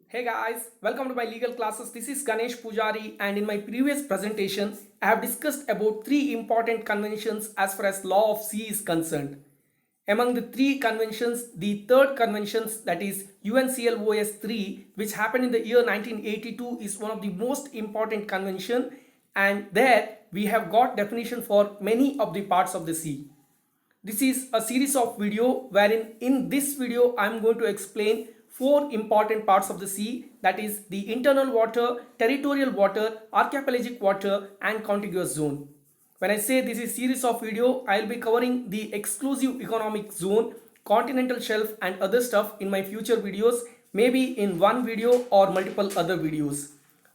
Hey guys, welcome to my legal classes. This is Ganesh Pujari, and in my previous presentation, I have discussed about three important conventions as far as law of sea is concerned. Among the three conventions, the third convention, that is UNCLOS 3, which happened in the year 1982, is one of the most important convention, and there we have got definition for many of the parts of the sea. This is a series of video wherein in this video I am going to explain four important parts of the sea, that is the internal water, territorial water, archipelagic water and contiguous zone. When I say this is series of video, I will be covering the exclusive economic zone, continental shelf and other stuff in my future videos, maybe in one video or multiple other videos.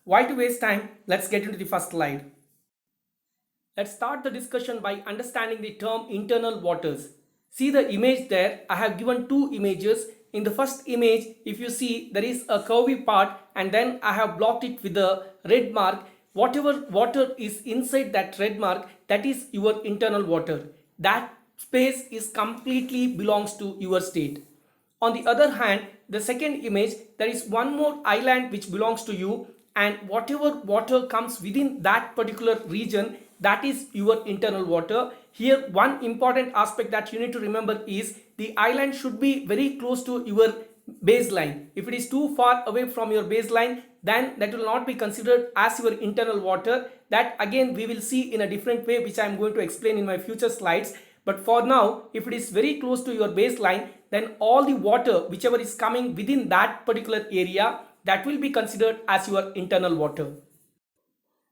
Why to waste time? Let's get into the first slide. Let's start the discussion by understanding the term internal waters. See the image there. I have given two images. In the first image, if you see, there is a curvy part and then I have blocked it with a red mark. Whatever water is inside that red mark, that is your internal water. That space is completely belongs to your state. On the other hand, the second image, there is one more island which belongs to you, and whatever water comes within that particular region, that is your internal water. Here one important aspect that you need to remember is the island should be very close to your baseline. If it is too far away from your baseline, then that will not be considered as your internal water. That again we will see in a different way, which I am going to explain in my future slides. But for now, if it is very close to your baseline, then all the water whichever is coming within that particular area, that will be considered as your internal water.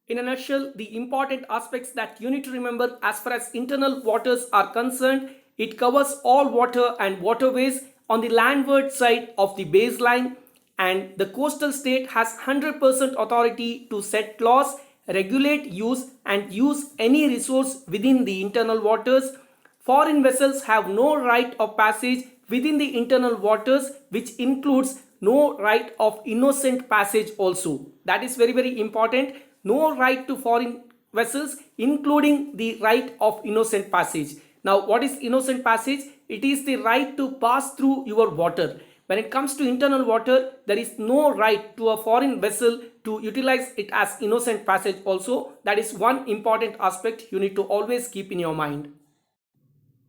In a nutshell, the important aspects that you need to remember as far as internal waters are concerned, it covers all water and waterways on the landward side of the baseline, and the coastal state has 100% authority to set laws, regulate use and use any resource within the internal waters. Foreign vessels have no right of passage within the internal waters, which includes no right of innocent passage also. That is very important. No right to foreign vessels, including the right of innocent passage. Now, what is innocent passage? It is the right to pass through your water. When it comes to internal water, there is no right to a foreign vessel to utilize it as innocent passage also. That is one important aspect you need to always keep in your mind.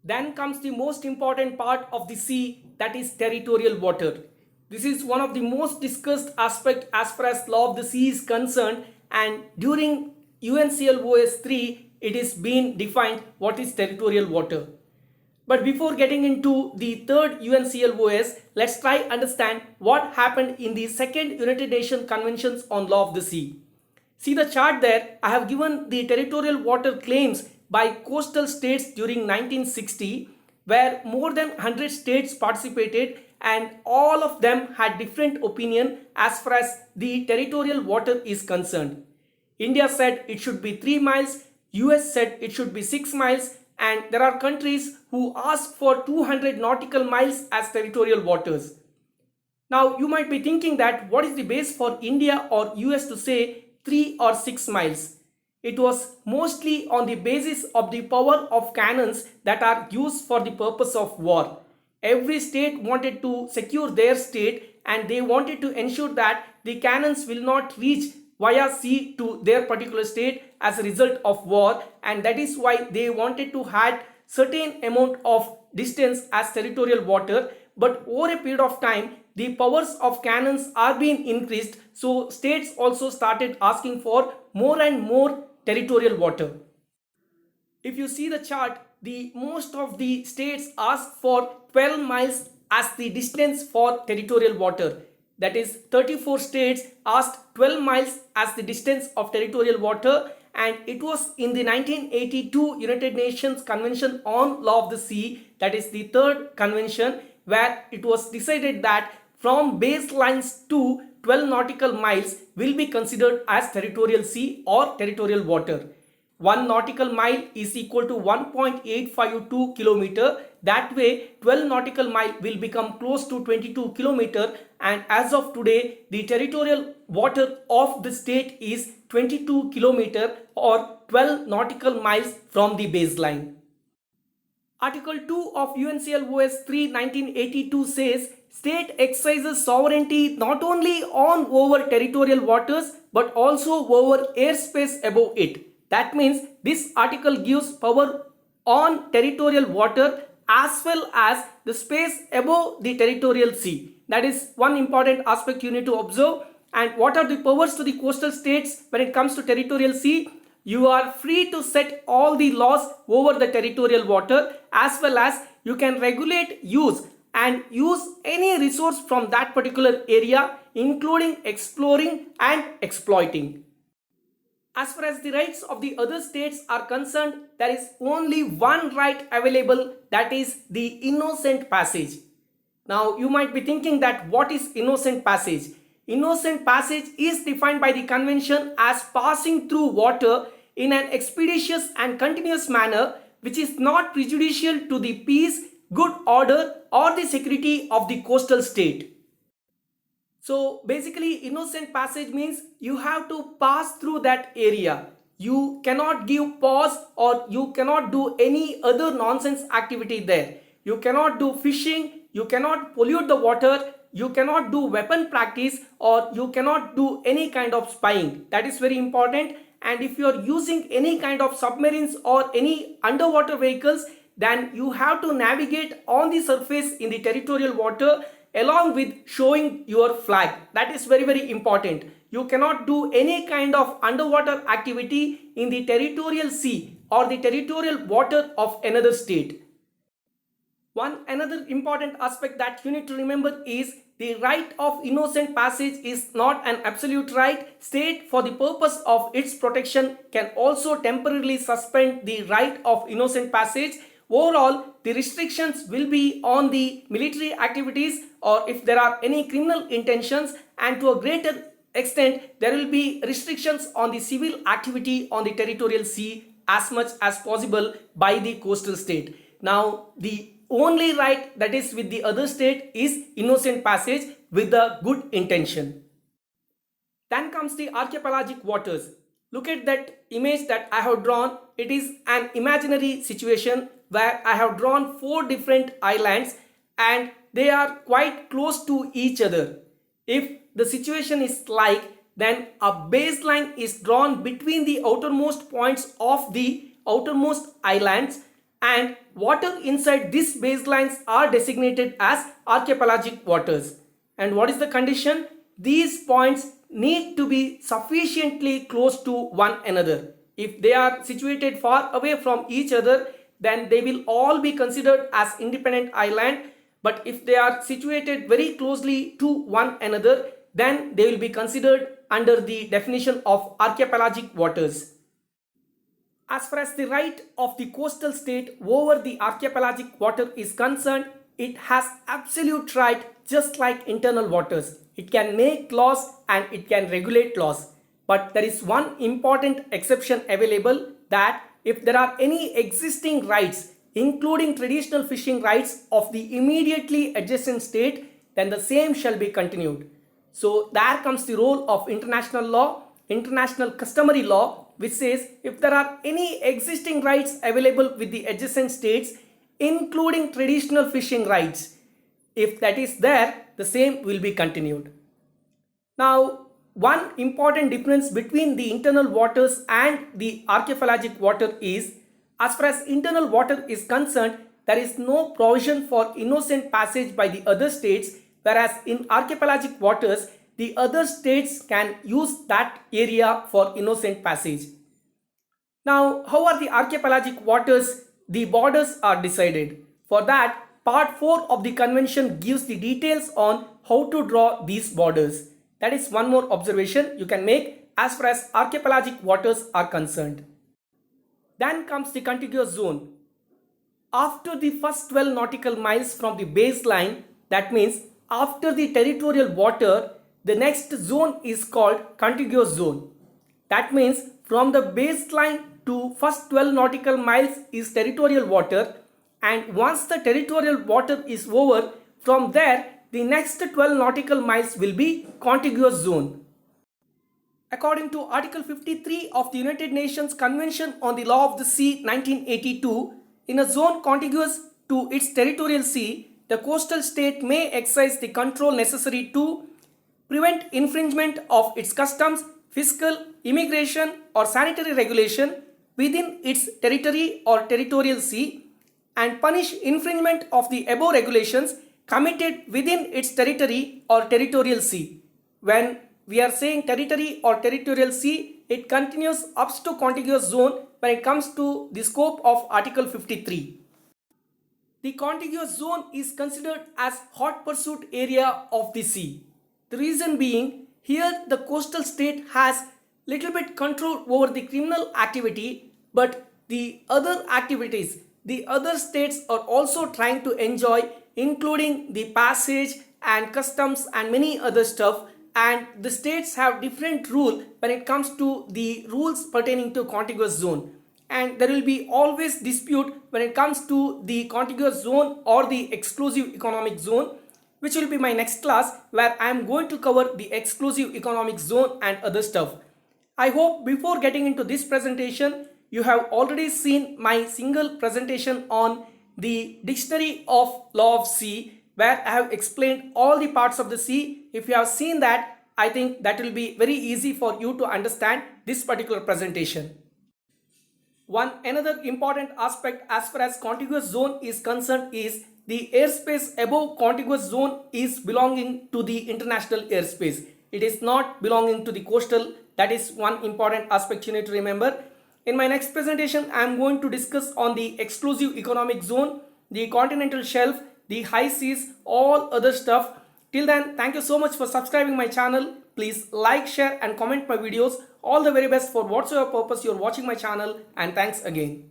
Then comes the most important part of the sea, that is territorial water. This is one of the most discussed aspect as far as law of the sea is concerned, and during UNCLOS 3 it is being defined what is territorial water. But before getting into the third UNCLOS, let's try understand what happened in the second United Nations Conventions on Law of the Sea. See the chart there, I have given the territorial water claims by coastal states during 1960, where more than 100 states participated and all of them had different opinion as far as the territorial water is concerned. India said it should be 3 miles, US said it should be 6 miles, and there are countries who ask for 200 nautical miles as territorial waters. Now you might be thinking that what is the base for India or US to say 3 or 6 miles? It was mostly on the basis of the power of cannons that are used for the purpose of war. Every state wanted to secure their state and they wanted to ensure that the cannons will not reach via sea to their particular state as a result of war, and that is why they wanted to have certain amount of distance as territorial water. But over a period of time, the powers of cannons are being increased, so states also started asking for more and more territorial water. If you see the chart, the most of the states ask for 12 miles as the distance for territorial water. That is 34 states asked 12 miles as the distance of territorial water, and it was in the 1982 United Nations Convention on Law of the Sea, that is the third convention, where it was decided that from baselines to 12 nautical miles will be considered as territorial sea or territorial water. 1 nautical mile is equal to 1.852 kilometer. That way 12 nautical mile will become close to 22 kilometer, and as of today the territorial water of the state is 22 kilometer or 12 nautical miles from the baseline. Article 2 of UNCLOS 3 1982 says state exercises sovereignty not only on over territorial waters but also over airspace above it. That means this article gives power on territorial water as well as the space above the territorial sea. That is one important aspect you need to observe. And what are the powers to the coastal states when it comes to territorial sea? You are free to set all the laws over the territorial water, as well as you can regulate use and use any resource from that particular area, including exploring and exploiting. As far as the rights of the other states are concerned, there is only one right available, that is the innocent passage. Now you might be thinking that what is innocent passage? Innocent passage is defined by the convention as passing through water in an expeditious and continuous manner which is not prejudicial to the peace, good order or the security of the coastal state. So basically innocent passage means you have to pass through that area. You cannot give pause or you cannot do any other nonsense activity there. You cannot do fishing, you cannot pollute the water, you cannot do weapon practice or you cannot do any kind of spying. That is very important. And if you are using any kind of submarines or any underwater vehicles, then you have to navigate on the surface in the territorial water along with showing your flag. That is very, very important. You cannot do any kind of underwater activity in the territorial sea or the territorial water of another state. One another important aspect that you need to remember is the right of innocent passage is not an absolute right. State, for the purpose of its protection, can also temporarily suspend the right of innocent passage. Overall, the restrictions will be on the military activities or if there are any criminal intentions, and to a greater extent there will be restrictions on the civil activity on the territorial sea as much as possible by the coastal state. Now the only right that is with the other state is innocent passage with the good intention. Then comes the archipelagic waters. Look at that image that I have drawn. It is an imaginary situation where I have drawn 4 different islands and they are quite close to each other. If the situation is like, then a baseline is drawn between the outermost points of the outermost islands, and water inside these baselines are designated as archipelagic waters. And what is the condition? These points need to be sufficiently close to one another. If they are situated far away from each other, then they will all be considered as independent island. But if they are situated very closely to one another, then they will be considered under the definition of archipelagic waters. As far as the right of the coastal state over the archipelagic water is concerned, it has absolute right just like internal waters. It can make laws and it can regulate laws. But there is one important exception available, that if there are any existing rights, including traditional fishing rights of the immediately adjacent state, then the same shall be continued. So there comes the role of international law, international customary law, which says if there are any existing rights available with the adjacent states, including traditional fishing rights, if that is there, the same will be continued. Now, one important difference between the internal waters and the archipelagic water is, as far as internal water is concerned, there is no provision for innocent passage by the other states, whereas in archipelagic waters, the other states can use that area for innocent passage. Now, how are the archipelagic waters? The borders are decided. For that, part 4 of the convention gives the details on how to draw these borders. That is one more observation you can make as far as archipelagic waters are concerned. Then comes the contiguous zone. After the first 12 nautical miles from the baseline, that means after the territorial water, the next zone is called contiguous zone. That means from the baseline to first 12 nautical miles is territorial water, and once the territorial water is over, from there the next 12 nautical miles will be contiguous zone. According to Article 53 of the United Nations Convention on the Law of the Sea 1982, in a zone contiguous to its territorial sea, the coastal state may exercise the control necessary to prevent infringement of its customs, fiscal, immigration, or sanitary regulation within its territory or territorial sea, and punish infringement of the above regulations committed within its territory or territorial sea. When we are saying territory or territorial sea, it continues up to contiguous zone when it comes to the scope of Article 53. The contiguous zone is considered as hot pursuit area of the sea. The reason being, here the coastal state has little bit control over the criminal activity, but the other activities, the other states are also trying to enjoy, including the passage and customs and many other stuff, and the states have different rule when it comes to the rules pertaining to contiguous zone, and there will be always dispute when it comes to the contiguous zone or the exclusive economic zone, which will be my next class, where I am going to cover the exclusive economic zone and other stuff. I hope before getting into this presentation, you have already seen my single presentation on the dictionary of law of sea, where I have explained all the parts of the sea. If you have seen that, I think that will be very easy for you to understand this particular presentation. One another important aspect as far as contiguous zone is concerned is the airspace above contiguous zone is belonging to the international airspace. It is not belonging to the coastal. That is one important aspect you need to remember. In my next presentation, I am going to discuss on the exclusive economic zone, the continental shelf, the high seas, all other stuff. Till then, thank you so much for subscribing my channel. Please like, share and comment my videos. All the very best for whatsoever purpose you are watching my channel, and thanks again.